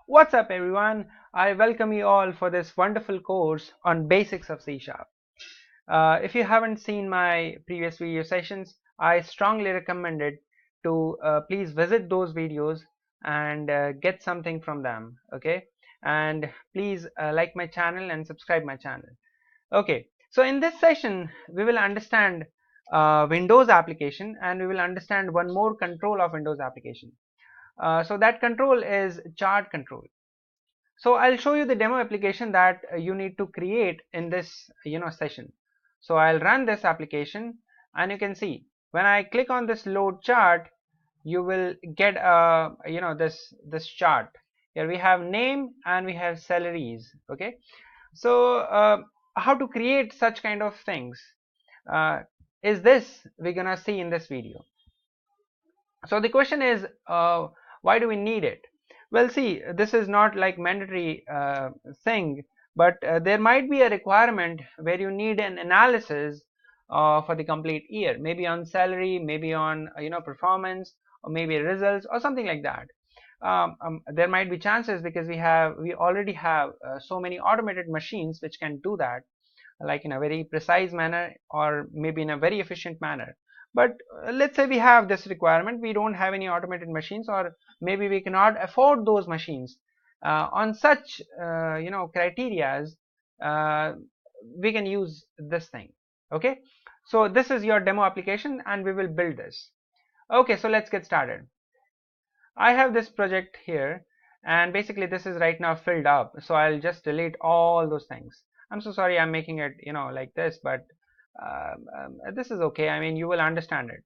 What's up everyone? I welcome you all for this wonderful course on basics of C Sharp. If you haven't seen my previous video sessions, I strongly recommend it to please visit those videos and get something from them. Okay, and please like my channel and subscribe my channel. Okay, so in this session we will understand Windows application, and we will understand one more control of Windows application. So that control is chart control. So I'll show you the demo application that you need to create in this session. So I'll run this application, and you can see when I click on this load chart, you will get this chart. Here we have name and we have salaries. Okay, so how to create such kind of things uh, is this we're gonna see in this video. So the question is, why do we need it? Well, see, this is not like mandatory thing, but there might be a requirement where you need an analysis for the complete year, maybe on salary, maybe on performance, or maybe results or something like that. There might be chances because we already have so many automated machines which can do that, like in a very precise manner or maybe in a very efficient manner. But let's say we have this requirement, we don't have any automated machines, or maybe we cannot afford those machines. On such criterias, uh, we can use this thing. Okay, so this is your demo application and we will build this. Okay, so let's get started. I have this project here, and basically this is right now filled up, so I'll just delete all those things. I'm so sorry I'm making it like this, but this is okay. I mean, you will understand it.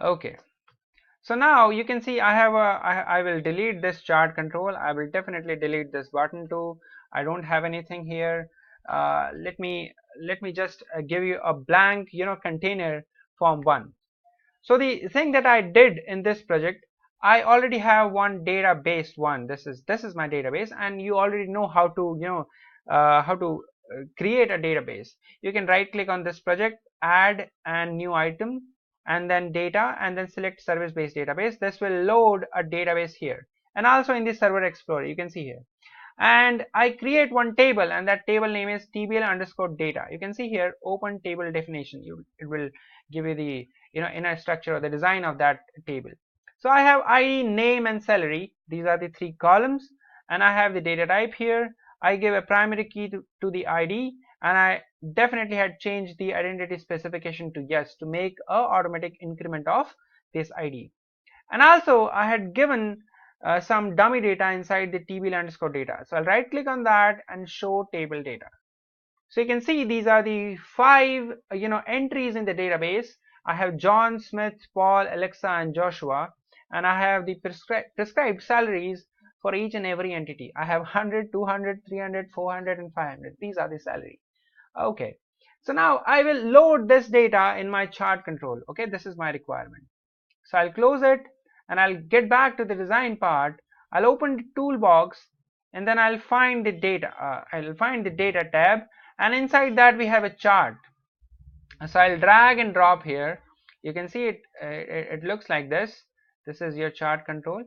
Okay, so now you can see I will delete this chart control. I will definitely delete this button too. I don't have anything here. Let me just give you a blank container form one. So the thing that I did in this project, I already have one database one. This is my database, and you already know how to create a database. You can right click on this project, add and new item, and then data, and then select service based database. This will load a database here, and also in the server explorer you can see here. And I create one table, and that table name is tbl underscore data. You can see here open table definition. It will give you the inner structure or the design of that table. So I have id, name, and salary. These are the three columns, and I have the data type here. I give a primary key to the id, and I definitely had changed the identity specification to yes to make a automatic increment of this id. And also I had given some dummy data inside the tbl underscore data. So I'll right click on that and show table data. So you can see these are the five entries in the database. I have John, Smith, Paul, Alexa, and Joshua, and I have the prescribed salaries for each and every entity. I have 100, 200, 300, 400, and 500. These are the salary. Okay, so now I will load this data in my chart control. Okay, this is my requirement. So I'll close it and I'll get back to the design part. I'll open the toolbox, and then I'll find the data. I'll find the data tab, and inside that we have a chart. So I'll drag and drop here. You can see it looks like this. This is your chart control.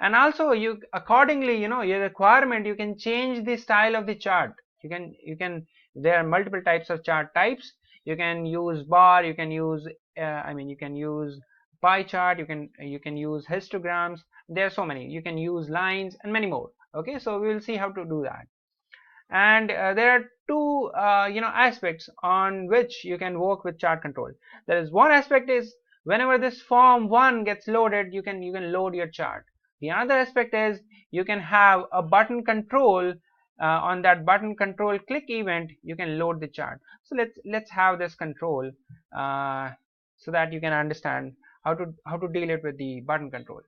And also you accordingly your requirement, you can change the style of the chart. You can there are multiple types of chart types. You can use bar, you can use you can use pie chart, you can use histograms. There are so many. You can use lines and many more. Okay, so we will see how to do that. And there are two aspects on which you can work with chart control. There is one aspect is whenever this form 1 gets loaded, you can load your chart. The other aspect is you can have a button control. On that button control click event, you can load the chart. So let's have this control so that you can understand how to deal it with the button control.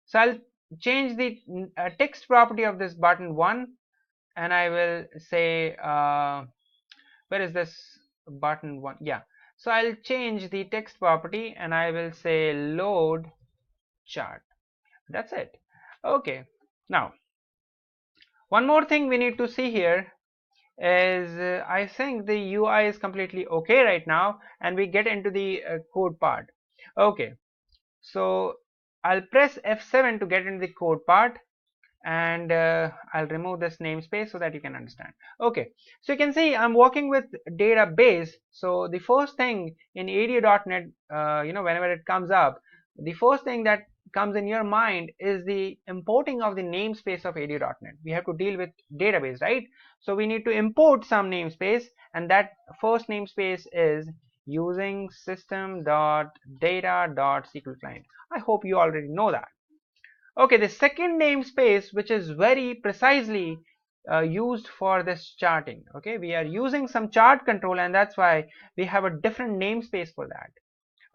So I'll change the text property of this button 1, and I will say where is this button 1? Yeah, so I'll change the text property and I will say load chart. That's it. Okay, now one more thing we need to see here is I think the UI is completely okay right now, and we get into the code part. Okay, so I'll press F7 to get into the code part. and I'll remove this namespace so that you can understand. Okay, so you can see I'm working with database. So the first thing in ADO.NET, whenever it comes up, the first thing that comes in your mind is the importing of the namespace of ADO.NET. We have to deal with database, right? So we need to import some namespace, and that first namespace is using system.data.sql client. I hope you already know that. Okay, the second namespace, which is very precisely used for this charting. Okay, we are using some chart control, and that's why we have a different namespace for that.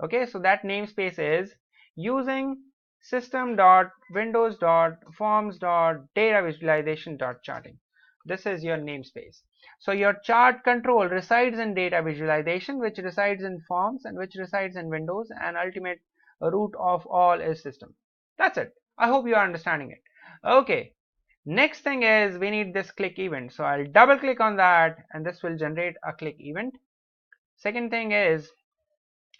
Okay, so that namespace is using system.windows.forms.data-visualization.charting. This is your namespace. So your chart control resides in data visualization, which resides in forms, and which resides in Windows, and ultimate root of all is system. That's it. I hope you are understanding it. Okay, next thing is we need this click event. So I'll double click on that, and this will generate a click event. Second thing is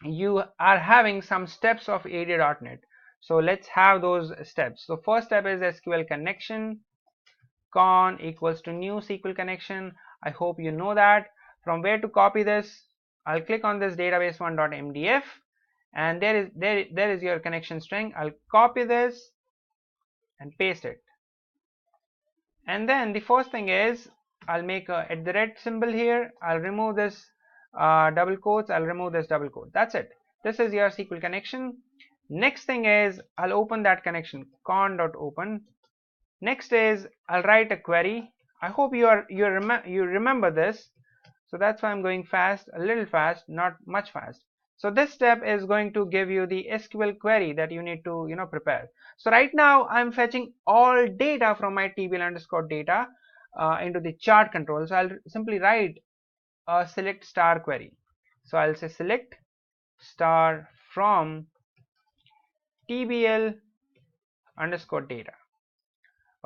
you are having some steps of AD.NET. So let's have those steps. So first step is SQL connection, con equals to new SQL connection. I hope you know that. From where to copy this? I'll click on this database1.mdf, and there is your connection string. I'll copy this and paste it. And then the first thing is I'll make a @ symbol here. I'll remove this double quotes. I'll remove this double quote. That's it. This is your SQL connection. Next thing is I'll open that connection, con.open. Next is I'll write a query. I hope you remember this. So that's why I'm going fast, a little fast, not much fast. So this step is going to give you the SQL query that you need to prepare. So right now I'm fetching all data from my tbl_data into the chart control. So I'll simply write a select star query. So I'll say select star from tbl_data.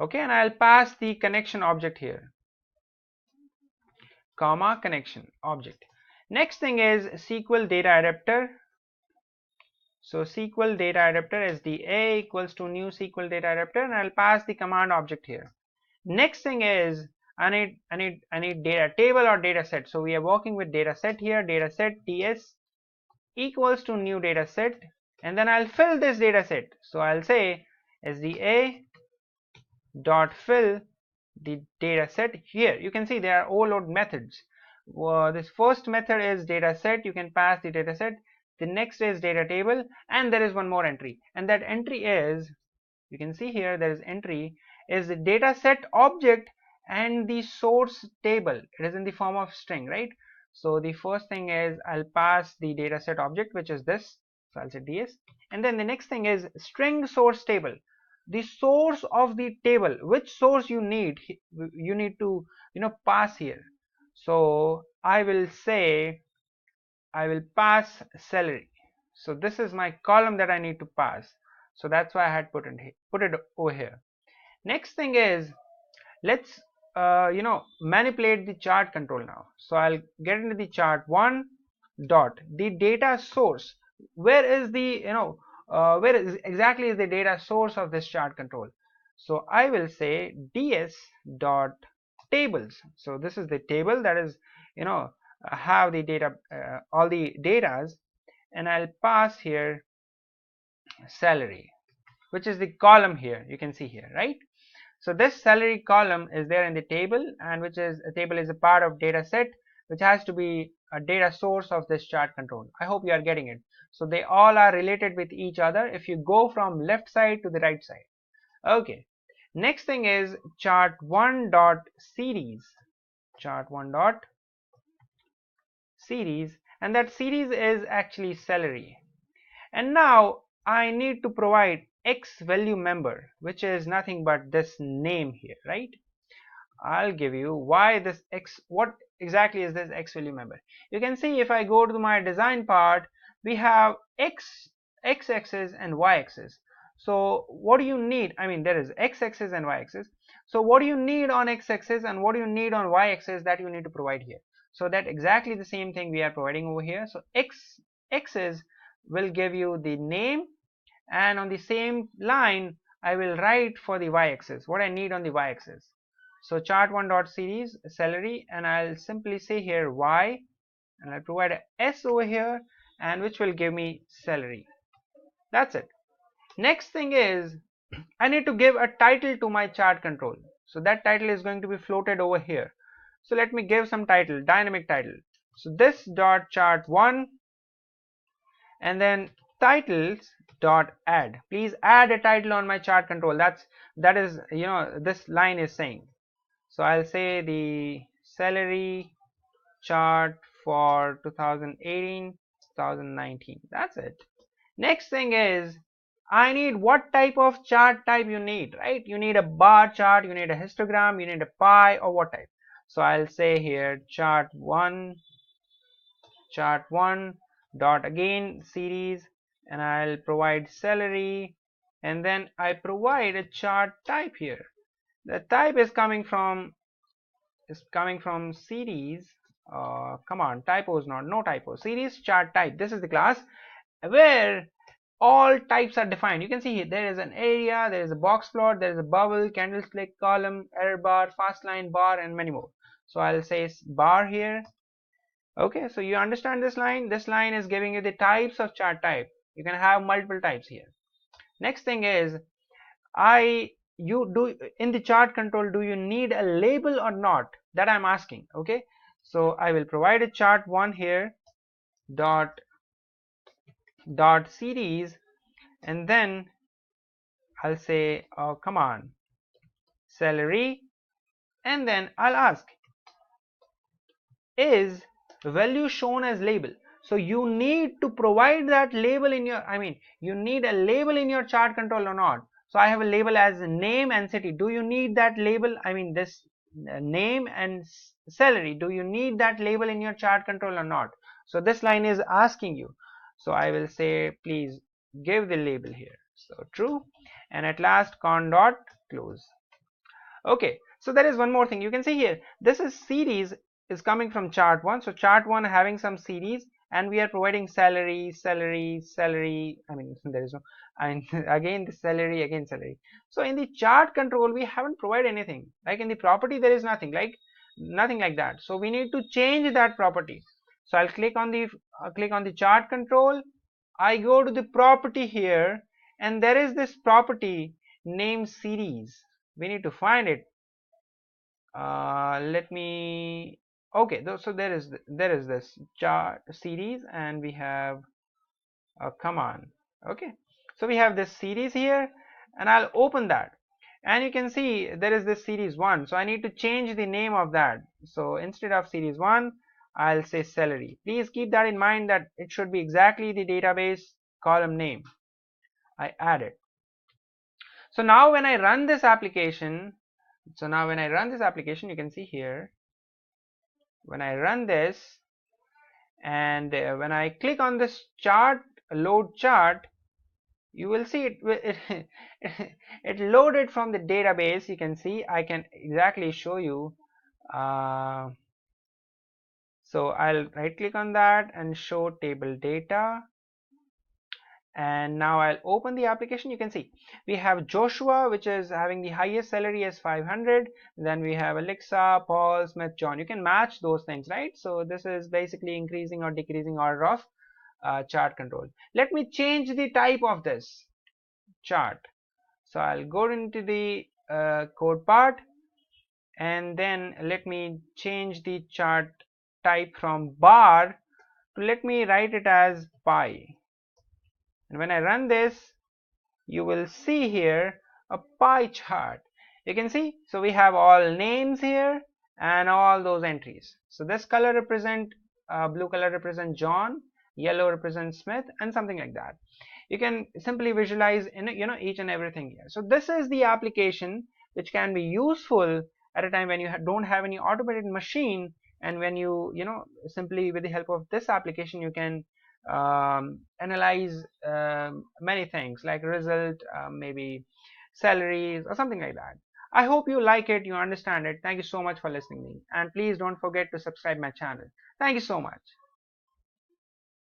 Okay, and I'll pass the connection object here, comma connection object. Next thing is SQL data adapter. So SQL data adapter is the a equals to new SQL data adapter, and I'll pass the command object here. Next thing is I need data table or data set. So we are working with data set here. Data set ts equals to new data set, and then I'll fill this data set. So I'll say sda dot fill the data set. Here you can see there are overload methods. This first method is data set. You can pass the data set. The next is data table, and there is one more entry, and that entry is, you can see here, there is entry is the data set object and the source table. It is in the form of string, right? So the first thing is I'll pass the data set object, which is this. So I'll say ds, and then the next thing is string source table, the source of the table, which source you need to pass here. So I will say I will pass salary. So this is my column that I need to pass. So that's why I had put it over here. Next thing is let's manipulate the chart control now. So I'll get into the chart one dot the data source. Where is the where is exactly is the data source of this chart control? So I will say ds dot tables. So this is the table that is have the data, all the datas, and I'll pass here salary, which is the column here. You can see here, right? So this salary column is there in the table, and which is a table is a part of data set, which has to be a data source of this chart control. I hope you are getting it. So they all are related with each other if you go from left side to the right side. Okay, next thing is chart1 dot series, chart1 dot series, and that series is actually salary. And now I need to provide x value member, which is nothing but this name here, right? I'll give you why this x, what exactly is this x value member. You can see if I go to my design part, we have x axis and y axis. So what do you need? I mean, there is x axis and y axis. So what do you need on x axis and what do you need on y axis that you need to provide here? So that exactly the same thing we are providing over here. So x axis will give you the name, and on the same line I will write for the y-axis what I need on the y-axis. So chart1.series salary, and I'll simply say here y, and I'll provide a s over here, and which will give me salary. That's it. Next thing is I need to give a title to my chart control. So that title is going to be floated over here. So let me give some title, dynamic title. So this dot chart 1, and then titles dot add. Please add a title on my chart control. That is, this line is saying. So I'll say the salary chart for 2018 2019. That's it. Next thing is I need what type of chart type you need, right? You need a bar chart, you need a histogram, you need a pie, or what type. So I'll say here chart 1 dot again series, and I'll provide salary, and then I provide a chart type here. The type is coming from series. Come on, typos, not no typos. Series chart type. This is the class where all types are defined. You can see here there is an area, there is a box plot, there is a bubble, candlestick, column, error bar, fast line, bar, and many more. So I'll say bar here. Okay, so you understand this line? This line is giving you the types of chart type. You can have multiple types here. Next thing is you do in the chart control, do you need a label or not? That I'm asking. Okay, so I will provide a chart 1 here dot series, and then I'll say, oh come on, salary, and then I'll ask, is value shown as label? So you need to provide that label in your, you need a label in your chart control or not? So I have a label as name and city. Do you need that label? This name and salary, do you need that label in your chart control or not? So this line is asking you. So I will say please give the label here. So true, and at last con dot close. Okay, so there is one more thing. You can see here this is series is coming from chart 1. So chart 1 having some series, and we are providing salary. There is no, and again the salary, again salary. So in the chart control we haven't provided anything. Like in the property there is nothing like that. So we need to change that property. So I'll click on the chart control. I go to the property here, and there is this property named series. We need to find it. Let me, okay, so there is this chart series, and we have come on. Okay, so we have this series here, and I'll open that, and you can see there is this series 1. So I need to change the name of that. So instead of series 1, I'll say salary. Please keep that in mind that it should be exactly the database column name. I add it. So now when I run this application, you can see here, when I run this, and when I click on this chart, load chart, you will see it loaded from the database. You can see I can exactly show you. So I'll right click on that and show table data, and now I'll open the application. You can see we have Joshua, which is having the highest salary as 500. Then we have Alexa, Paul, Smith, John. You can match those things, right? So this is basically increasing or decreasing order of chart control. Let me change the type of this chart. So I'll go into the code part, and then let me change the chart type from bar to, let me write it as pie. And when I run this, you will see here a pie chart. You can see, so we have all names here and all those entries. So this color represent blue color represent John, yellow represents Smith, and something like that. You can simply visualize in each and everything here. So this is the application which can be useful at a time when you don't have any automated machine, and when you simply with the help of this application you can analyze many things like result, maybe salaries or something like that. I hope you like it, you understand it. Thank you so much for listening to me, and please don't forget to subscribe my channel. Thank you so much.